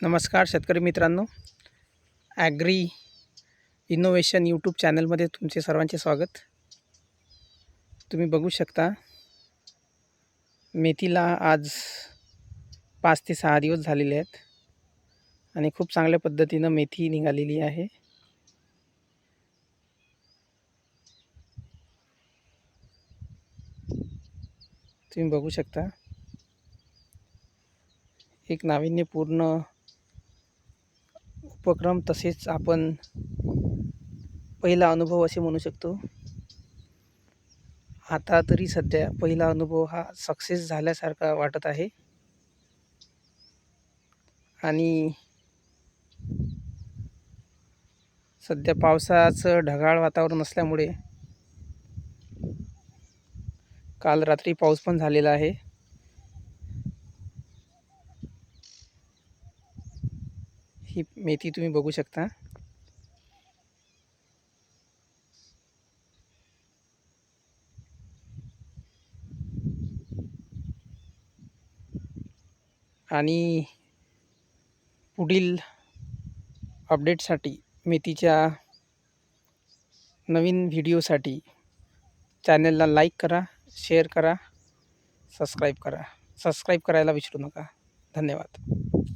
नमस्कार शेतकरी मित्रांनो, ॲग्री इनोव्हेशन यूट्यूब चॅनलमध्ये तुमचे सर्वांचे स्वागत. तुम्ही बघू शकता मेथीला आज 5 ते 6 दिवस झालेले आहेत आणि खूप चांगल्या पद्धतीनं मेथी निघालेली आहे. तुम्ही बघू शकता एक नाविन्यपूर्ण उपक्रम, तसेच आपण पहिला अनुभव असे म्हणू शकतो. आता तरी सध्या पहिला अनुभव हा सक्सेस झाल्यासारखा वाटत आहे आणि सध्या पावसाचं ढगाळ वातावरण असल्यामुळे काल रात्री पाऊस पण झालेला आहे. ही मेथी तुम्ही बघू शकता. आणि पुढील अपडेटसाठी, मेथीच्या नवीन व्हिडिओसाठी चॅनलला लाईक करा, शेअर करा, सबस्क्राईब करा. सबस्क्राईब करायला विसरू नका. धन्यवाद.